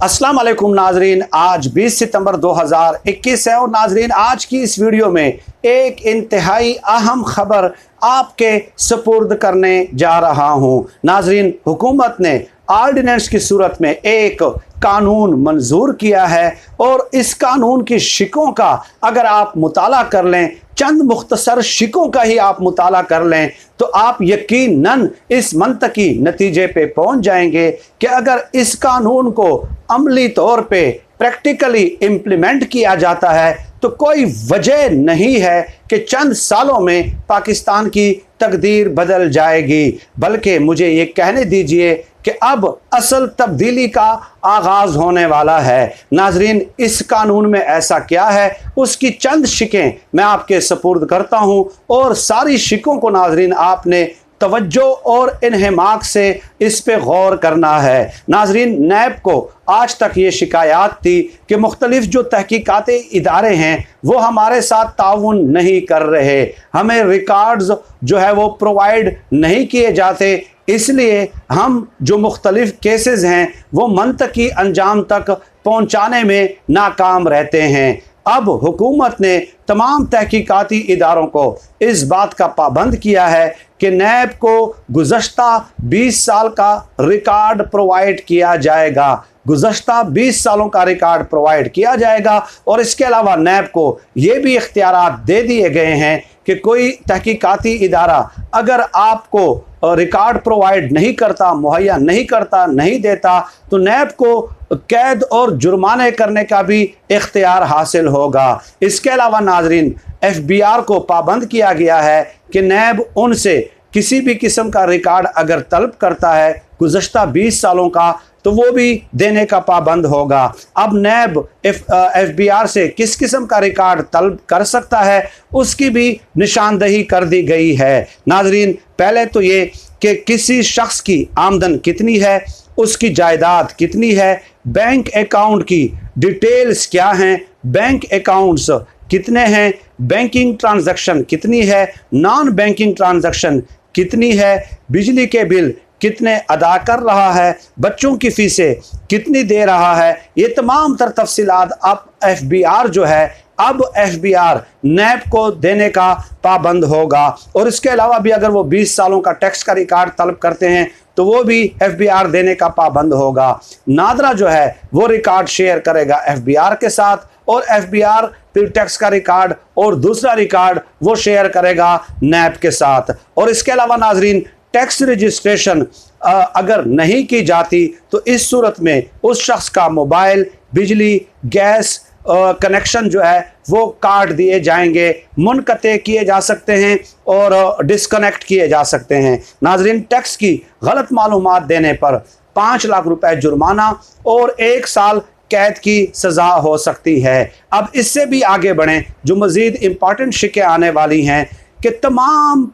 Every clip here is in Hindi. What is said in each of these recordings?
अस्सलाम वालेकुम नाजरीन, आज 20 सितंबर 2021 है और नाजरीन आज की इस वीडियो में एक इंतहाई अहम खबर आपके सुपुर्द करने जा रहा हूं। नाजरीन, हुकूमत ने ऑर्डिनेंस की सूरत में एक कानून मंजूर किया है और इस कानून की शिकों का अगर आप मुताला कर लें, चंद मुख्तसर शिकों का ही आप मुताला कर लें तो आप यकीनन इस मंतकी नतीजे पे पहुंच जाएंगे कि अगर इस कानून को अमली तौर पे प्रैक्टिकली इम्प्लीमेंट किया जाता है तो कोई वजह नहीं है कि चंद सालों में पाकिस्तान की तकदीर बदल जाएगी। बल्कि मुझे ये कहने दीजिए कि अब असल तब्दीली का आगाज होने वाला है। नाजरीन, इस कानून में ऐसा क्या है उसकी चंद शिकें मैं आपके सुपुर्द करता हूं और सारी शिकों को नाजरीन आपने तवज्जो और इन्हमाक से इस पे गौर करना है। नाजरीन, नैब को आज तक ये शिकायत थी कि मुख्तलिफ जो तहकीकाती इदारे हैं वो हमारे साथ ताउन नहीं कर रहे, हमें रिकॉर्ड्स जो है वो प्रोवाइड नहीं किए जाते, इसलिए हम जो मुख्तलिफ केसेस हैं वो मंतकी अंजाम तक पहुंचाने में नाकाम रहते हैं। अब हुकूमत ने तमाम तहकीकाती इदारों को इस बात का पाबंद किया है कि नैब को गुज़श्ता 20 साल का रिकॉर्ड प्रोवाइड किया जाएगा। गुज़श्ता 20 सालों का रिकॉर्ड प्रोवाइड किया जाएगा और इसके अलावा नैब को ये भी इख्तियारात दे दिए गए हैं कि कोई तहकीकाती इदारा अगर आपको रिकॉर्ड प्रोवाइड नहीं करता, मुहैया नहीं करता, नहीं देता तो नैब को कैद और जुर्माने करने का भी इख्तियार हासिल होगा। इसके अलावा नाजरीन, FBR को पाबंद किया गया है कि नैब उनसे किसी भी किस्म का रिकॉर्ड अगर तलब करता है गुज़श्ता 20 सालों का तो वो भी देने का पाबंद होगा। अब नैब FBR से किस किस्म का रिकॉर्ड तलब कर सकता है उसकी भी निशानदही कर दी गई है। नाजरीन, पहले तो ये कि किसी शख्स की आमदन कितनी है, उसकी जायदाद कितनी है, बैंक अकाउंट की डिटेल्स क्या हैं, बैंक अकाउंट्स कितने हैं, बैंकिंग ट्रांजैक्शन कितनी है, नॉन बैंकिंग ट्रांजैक्शन कितनी है, बिजली के बिल कितने अदा कर रहा है, बच्चों की फीसें कितनी दे रहा है, ये तमाम तर तफसीलात अब FBR जो है अब FBR नैब को देने का पाबंद होगा। और इसके अलावा भी अगर वो 20 सालों का टैक्स का रिकॉर्ड तलब करते हैं तो वो भी FBR देने का पाबंद होगा। नादरा जो है वो रिकॉर्ड शेयर करेगा FBR के साथ और FBR फिर टैक्स का रिकॉर्ड और दूसरा रिकॉर्ड वो शेयर करेगा नैब के साथ। और इसके अलावा नाजरीन, टैक्स रजिस्ट्रेशन अगर नहीं की जाती तो इस सूरत में उस शख्स का मोबाइल, बिजली, गैस कनेक्शन जो है वो काट दिए जाएंगे, मुनक़ते किए जा सकते हैं और डिस्कनेक्ट किए जा सकते हैं। नाजरीन, टैक्स की गलत मालूमात देने पर 5 लाख रुपए जुर्माना और 1 साल कैद की सज़ा हो सकती है। अब इससे भी आगे बढ़ें, जो मज़ीद इम्पॉर्टेंट शिकें आने वाली हैं कि तमाम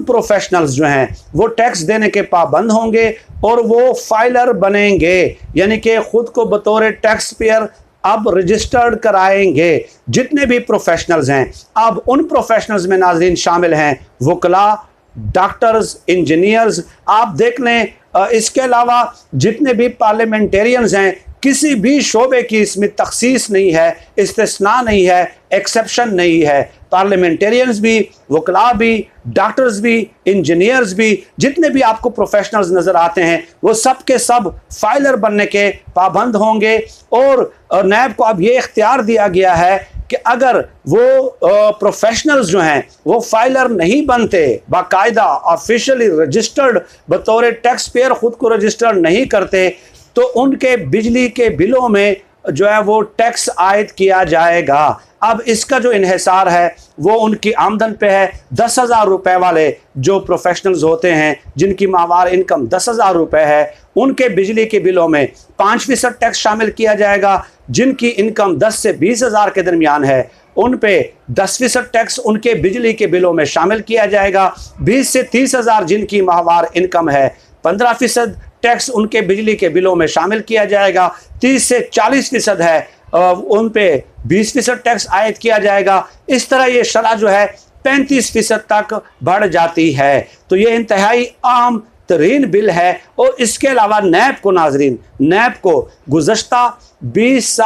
प्रोफेशनल्स जो हैं वो टैक्स देने के पाबंद होंगे और वो फाइलर बनेंगे, यानी कि खुद को बतौर टैक्स पेयर अब रजिस्टर्ड कराएंगे। जितने भी प्रोफेशनल्स हैं अब उन प्रोफेशनल्स में नाजरीन शामिल हैं वकला, डॉक्टर्स, इंजीनियर्स, आप देख लें। इसके अलावा जितने भी पार्लियामेंटेरियंस हैं, किसी भी शोबे की इसमें तखसीस नहीं है, इस्तिस्ना नहीं है, एक्सेप्शन नहीं है। पार्लियामेंटेरियंस भी, वकला भी, डॉक्टर्स भी, इंजीनियर्स भी, जितने भी आपको प्रोफेशनल्स नज़र आते हैं वो सब के सब फाइलर बनने के पाबंद होंगे। और नैब को अब ये इख्तियार दिया गया है कि अगर वो प्रोफेशनल्स जो हैं वो फाइलर नहीं बनते, बाकायदा ऑफिशियली रजिस्टर्ड बतौर टैक्स पेयर खुद को रजिस्टर्ड नहीं करते तो उनके बिजली के बिलों में जो है वो टैक्स आयद किया जाएगा। अब इसका जो इन्हिसार है वो उनकी आमदन पे है। 10,000 रुपये वाले जो प्रोफेशनल्स होते हैं जिनकी माहवार इनकम 10,000 रुपये है, उनके बिजली के बिलों में 5% टैक्स शामिल किया जाएगा। जिनकी इनकम 10 से 20,000 के दरमियान है उन पे 10% टैक्स उनके बिजली के बिलों में शामिल किया जाएगा। 20 से 30,000 जिनकी माहवार इनकम है 15% टैक्स उनके बिजली के बिलों में शामिल किया जाएगा। 30 से 40% है उन पे 20% टैक्स आयद किया जाएगा। इस तरह ये शरह जो है 35% तक बढ़ जाती है। तो ये इंतहाई आम तरीन बिल है। और इसके अलावा नैब को, नाजरीन, नैब को गुज़श्ता 20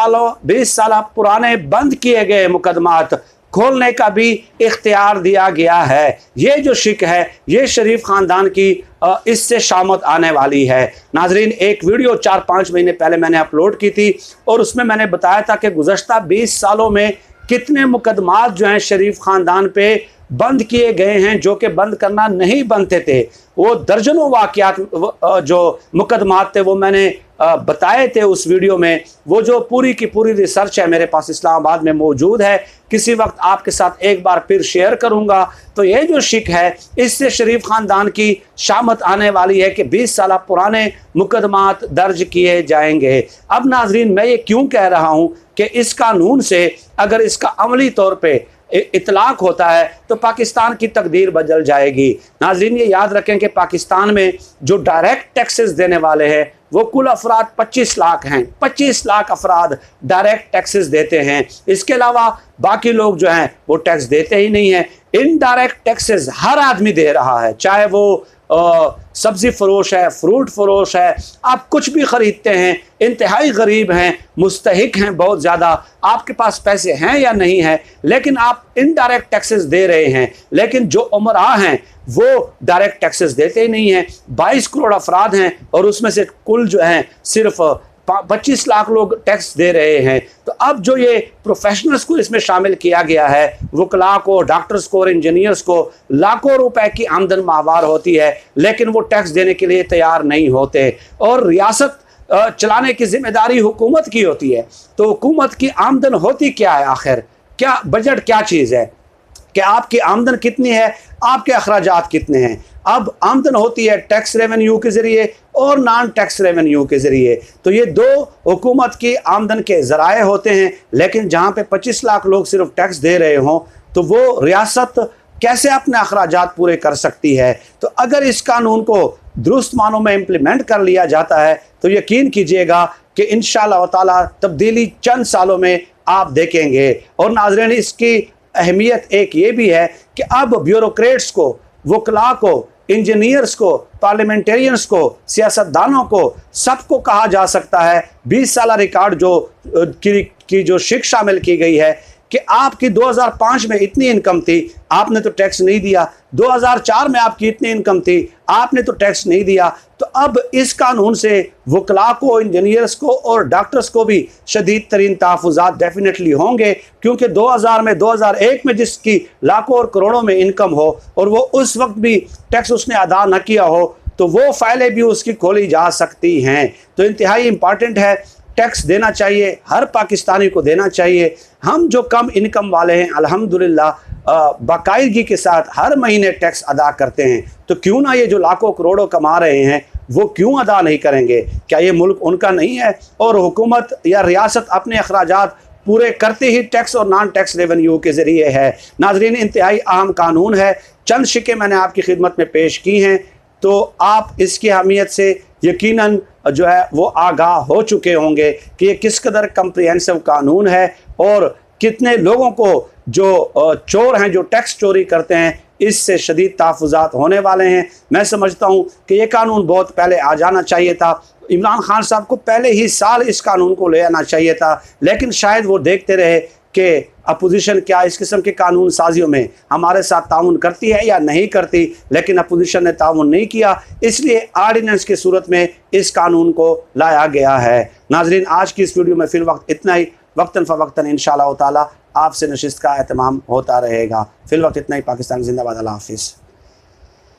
साल पुराने बंद किए गए मुकदमात खोलने का भी इख्तियार दिया गया है। ये जो शिक है ये शरीफ ख़ानदान की इससे शामत आने वाली है। नाजरीन, एक वीडियो 4-5 महीने पहले मैंने अपलोड की थी और उसमें मैंने बताया था कि गुज़श्ता 20 सालों में कितने मुकदमात जो हैं शरीफ ख़ानदान पे बंद किए गए हैं, जो कि बंद करना नहीं बनते थे। वो दर्जनों वाक़यात जो मुकदमात थे वो मैंने बताए थे उस वीडियो में। वो जो पूरी की पूरी रिसर्च है मेरे पास इस्लामाबाद में मौजूद है, किसी वक्त आपके साथ एक बार फिर शेयर करूंगा। तो ये जो शिक है इससे शरीफ ख़ानदान की शामत आने वाली है कि 20 साल पुराने मुकदमात दर्ज किए जाएंगे। अब नाजरीन, मैं ये क्यों कह रहा हूँ कि इस कानून से अगर इसका अमली तौर पर इतलाक होता है तो पाकिस्तान की तकदीर बदल जाएगी। नाजरीन, ये याद रखें कि पाकिस्तान में जो डायरेक्ट टैक्सेस देने वाले हैं वो कुल अफराद 25 लाख हैं। 25 लाख अफराद डायरेक्ट टैक्सेस देते हैं। इसके अलावा बाकी लोग जो हैं वो टैक्स देते ही नहीं हैं। इनडायरेक्ट टैक्सेस हर आदमी दे रहा है, चाहे वो सब्ज़ी फरोश है, फ्रूट फरोश है, आप कुछ भी ख़रीदते हैं, इंतहाई गरीब हैं, मुस्तहिक हैं बहुत ज़्यादा, आपके पास पैसे हैं या नहीं हैं, लेकिन आप इनडायरेक्ट टैक्सेस दे रहे हैं। लेकिन जो उमरा हैं वो डायरेक्ट टैक्सेस देते ही नहीं हैं। 22 करोड़ अफराद हैं और उसमें से कुल जो हैं सिर्फ 25 लाख लोग टैक्स दे रहे हैं। तो अब जो ये प्रोफेशनल्स को इसमें शामिल किया गया है, वकला को, डॉक्टर्स को और इंजीनियर्स को लाखों रुपए की आमदन माहवार होती है, लेकिन वो टैक्स देने के लिए तैयार नहीं होते। और रियासत चलाने की जिम्मेदारी हुकूमत की होती है। तो हुकूमत की आमदन होती क्या है आखिर? क्या बजट क्या चीज़ है कि आपकी आमदन कितनी है, आपके अखराजात कितने हैं? अब आमदन होती है टैक्स रेवेन्यू के ज़रिए और नॉन टैक्स रेवेन्यू के ज़रिए। तो ये दो हुकूमत की आमदन के ज़राए होते हैं। लेकिन जहाँ पे 25 लाख लोग सिर्फ टैक्स दे रहे हों तो वो रियासत कैसे अपने अखराजात पूरे कर सकती है? तो अगर इस कानून को दुरुस्त मानों में इम्प्लीमेंट कर लिया जाता है तो यकीन कीजिएगा कि इंशाअल्लाह ताला तब्दीली चंद सालों में आप देखेंगे। और नाज़रीन, इसकी अहमियत एक ये भी है कि अब ब्यूरोक्रेट्स को, वकला को, इंजीनियर्स को, पार्लियामेंटेरियंस को, सियासतदानों को, सबको कहा जा सकता है 20 साल रिकॉर्ड की जो शिक शामिल की गई है कि आपकी 2005 में इतनी इनकम थी, आपने तो टैक्स नहीं दिया। 2004 में आपकी इतनी इनकम थी, आपने तो टैक्स नहीं दिया। तो अब इस कानून से वकला को, इंजीनियर्स को और डॉक्टर्स को भी शदीद तरीन तहफ़्फ़ुज़ात डेफिनेटली होंगे, क्योंकि 2000 में, 2001 में जिसकी लाखों और करोड़ों में इनकम हो और वो उस वक्त भी टैक्स उसने अदा न किया हो तो वो फाइलें भी उसकी खोली जा सकती हैं। तो इंतहाई इम्पॉर्टेंट है, टैक्स देना चाहिए, हर पाकिस्तानी को देना चाहिए। हम जो कम इनकम वाले हैं अल्हम्दुलिल्लाह बाकायदगी के साथ हर महीने टैक्स अदा करते हैं। तो क्यों ना ये जो लाखों करोड़ों कमा रहे हैं वो क्यों अदा नहीं करेंगे? क्या ये मुल्क उनका नहीं है? और हुकूमत या रियासत अपने अखराजात पूरे करते ही टैक्स और नॉन टैक्स रेवेन्यू के ज़रिए है। नाजरीन, इंतहाई अहम कानून है। चंद शिकें मैंने आपकी खिदमत में पेश की हैं, तो आप इसकी अहमियत से यकीनन जो है वो आगाह हो चुके होंगे कि ये किस कदर कम्प्रिहेंसिव कानून है और कितने लोगों को जो चोर हैं, जो टैक्स चोरी करते हैं, इससे शदीद तहफ़्फ़ुज़ात होने वाले हैं। मैं समझता हूँ कि ये कानून बहुत पहले आ जाना चाहिए था। इमरान खान साहब को पहले ही साल इस कानून को ले आना चाहिए था, लेकिन शायद वो देखते रहे कि अपोजिशन क्या इस किस्म के कानून साजियों में हमारे साथ ताउन करती है या नहीं करती, लेकिन अपोजिशन ने ताउन नहीं किया, इसलिए आर्डिनेंस की सूरत में इस कानून को लाया गया है। नाजरीन, आज की इस वीडियो में फिल वक्त इतना ही। वक्तन फ़वक्तन इंशाअल्लाह ताला आपसे नशिस्त का एहतमाम होता रहेगा। फिल वक्त इतना ही। पाकिस्तान जिंदाबाद। अल्लाह हाफिज़।